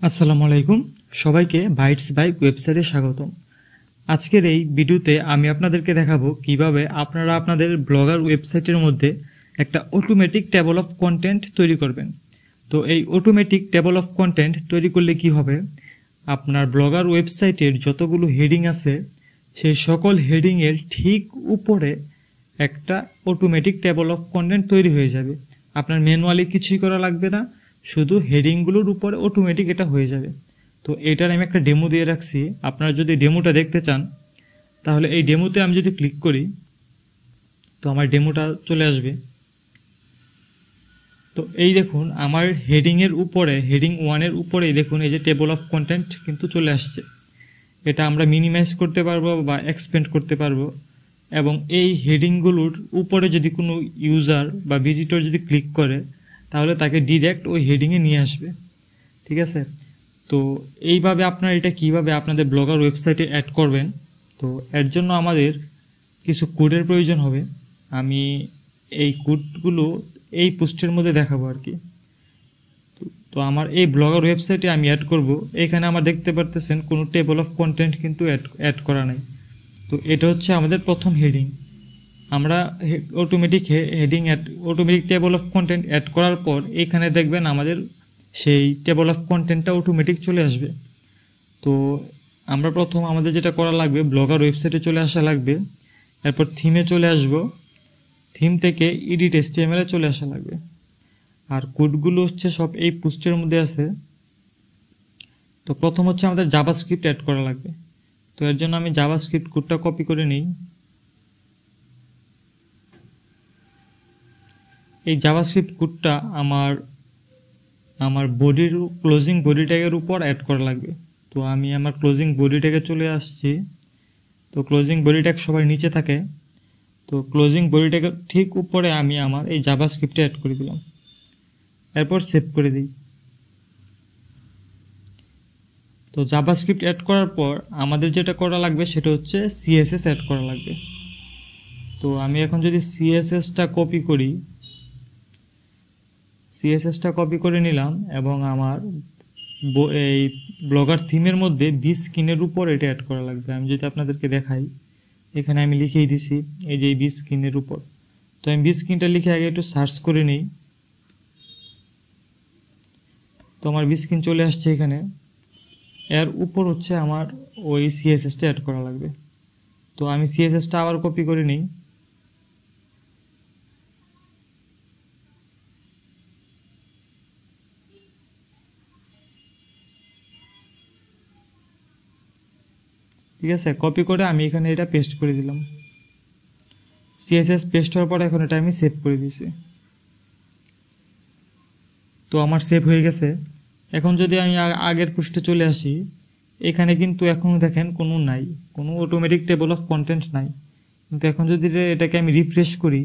আসসালামু আলাইকুম, সবাইকে বাইটস বাই ওয়েবসাইটে স্বাগতম। আজকের এই ভিডিওতে আমি আপনাদেরকে দেখাবো কিভাবে আপনারা আপনাদের ব্লগার ওয়েবসাইটের মধ্যে একটা অটোমেটিক টেবল অফ কন্টেন্ট তৈরি করবেন। তো এই অটোমেটিক টেবল অফ কন্টেন্ট তৈরি করলে কি হবে, আপনার ব্লগার ওয়েবসাইটের যতগুলো হেডিং আছে সেই সকল হেডিংয়ের ঠিক উপরে একটা অটোমেটিক টেবল অফ কন্টেন্ট তৈরি হয়ে যাবে। আপনার ম্যানুয়ালি কিছুই করা লাগবে না, শুধু হেডিংগুলোর উপরে অটোমেটিক এটা হয়ে যাবে। তো এটার আমি একটা ডেমো দিয়ে রাখছি, আপনারা যদি ডেমোটা দেখতে চান তাহলে এই ডেমোতে আমি যদি ক্লিক করি তো আমার ডেমোটা চলে আসবে। তো এই দেখুন আমার হেডিংয়ের উপরে, হেডিং 1-এর উপরেই দেখুন এই যে টেবল অফ কন্টেন্ট কিন্তু চলে আসছে। এটা আমরা মিনিমাইজ করতে পারবো বা এক্সপেন্ড করতে পারবো, এবং এই হেডিংগুলোর উপরে যদি কোনো ইউজার বা ভিজিটর যদি ক্লিক করে তাহলে তাকে ডিরেক্ট ওই হেডিংয়ে নিয়ে আসবে। ঠিক আছে, তো এইভাবে আপনারা এটা কিভাবে আপনাদের ব্লগার ওয়েবসাইটে অ্যাড করবেন, তো এর জন্য আমাদের কিছু কোডের প্রয়োজন হবে। আমি এই কোডগুলো এই পোস্টের মধ্যে দেখাবো আর কি। তো আমার এই ব্লগার ওয়েবসাইটে আমি অ্যাড করব, এখানে আমার দেখতে পারতেছেন কোনো টেবল অফ কন্টেন্ট কিন্তু অ্যাড করা নাই। তো এটা হচ্ছে আমাদের প্রথম হেডিং। আমরা automatic automatic table of content add করার পর এখানে দেখবেন আমাদের সেই টেবল অফ কন্টেন্টটা অটোমেটিক চলে আসবে। তো আমরা প্রথম আমাদের যেটা করা লাগবে, ব্লগার ওয়েবসাইটে চলে আসা লাগবে, এরপর থিমে চলে আসব, থিম থেকে এডিট HTML-এ চলে আসা লাগবে। আর কোডগুলো হচ্ছে সব এই পোস্টের মধ্যে আছে। তো প্রথম হচ্ছে আমাদের জাভাস্ক্রিপ্ট অ্যাড করা লাগবে। তো এর জন্য আমি জাভাস্ক্রিপ্ট কোডটা কপি করে নিই। এই জাভাস্ক্রিপ্ট কোডটা আমার বডির ক্লোজিং বডি ট্যাগের উপর অ্যাড করা লাগবে। তো আমি আমার ক্লোজিং বডি ট্যাগে চলে আসছি। তো ক্লোজিং বডি ট্যাগ সবার নিচে থাকে, তো ক্লোজিং বডি ট্যাগের ঠিক উপরে আমি আমার এই জাভাস্ক্রিপ্টটা অ্যাড করে দিলাম, এরপর সেভ করে দিই। তো জাভাস্ক্রিপ্ট অ্যাড করার পর আমাদের যেটা করা লাগবে সেটা হচ্ছে CSS অ্যাড করা লাগবে। তো আমি এখন যদি CSSটা কপি করি, CSSটা কপি করে নিলাম এবং আমার এই ব্লগার থিমের মধ্যে বিস্কিনের উপর এটা অ্যাড করা লাগবে। আমি যদি আপনাদেরকে দেখাই, এখানে আমি লিখেই দিছি এই যে বিস্কিনের উপর। তো আমি বিস্কিনটা লিখে আগে একটু সার্চ করে নিই। তো আমার বিস্কিন চলে আসছে এখানে, এর উপর হচ্ছে আমার ওই CSSটা অ্যাড করা লাগবে। তো আমি CSSটা আবার কপি করে নিই। ঠিক আছে, কপি করে আমি এখানে এটা পেস্ট করে দিলাম। CSS পেস্ট হওয়ার পর এখন এটা আমি সেভ করে দিয়েছি। তো আমার সেভ হয়ে গেছে। এখন যদি আমি আগের পৃষ্ঠে চলে আসি, এখানে কিন্তু এখন দেখেন কোনো অটোমেটিক টেবল অফ কন্টেন্ট নাই। কিন্তু এখন যদি এটাকে আমি রিফ্রেশ করি,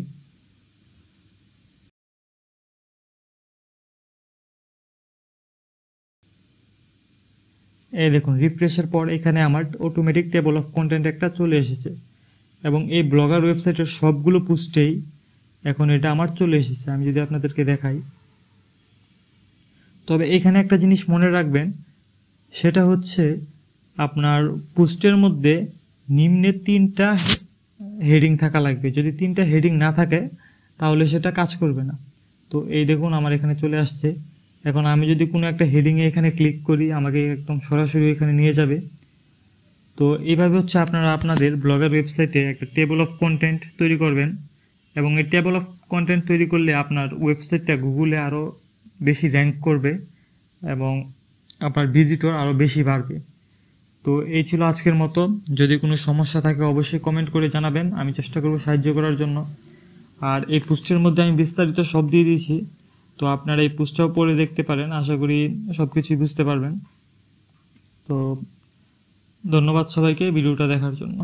এই দেখুন রিফ্রেশের পর এখানে আমার অটোমেটিক টেবল অফ কন্টেন্ট একটা চলে এসেছে, এবং এই ব্লগার ওয়েবসাইটের সবগুলো পোস্টেই এখন এটা আমার চলে এসেছে। আমি যদি আপনাদেরকে দেখাই, তবে এখানে একটা জিনিস মনে রাখবেন, সেটা হচ্ছে আপনার পোস্টের মধ্যে নিম্নে 3টা হেডিং থাকা লাগবে। যদি 3টা হেডিং না থাকে তাহলে সেটা কাজ করবে না। তো এই দেখুন আমার এখানে চলে আসছে। এখন আমি যদি কোনো একটা হেডিংয়ে এখানে ক্লিক করি, আমাকে একদম সরাসরি এখানে নিয়ে যাবে। তো এইভাবে হচ্ছে আপনারা আপনাদের ব্লগার ওয়েবসাইটে একটা টেবল অফ কন্টেন্ট তৈরি করবেন, এবং এই টেবল অফ কন্টেন্ট তৈরি করলে আপনার ওয়েবসাইটটা গুগলে আরও বেশি র্যাঙ্ক করবে এবং আপনার ভিজিটর আরও বেশি বাড়বে। তো এই ছিল আজকের মতো। যদি কোনো সমস্যা থাকে অবশ্যই কমেন্ট করে জানাবেন, আমি চেষ্টা করব সাহায্য করার জন্য। আর এই পোস্টের মধ্যে আমি বিস্তারিত সব দিয়ে দিয়েছি, তো আপনারা এই পোস্টটাও পড়ে দেখতে পারেন, আশা করি সব কিছুই বুঝতে পারবেন। তো ধন্যবাদ সবাইকে ভিডিওটা দেখার জন্য।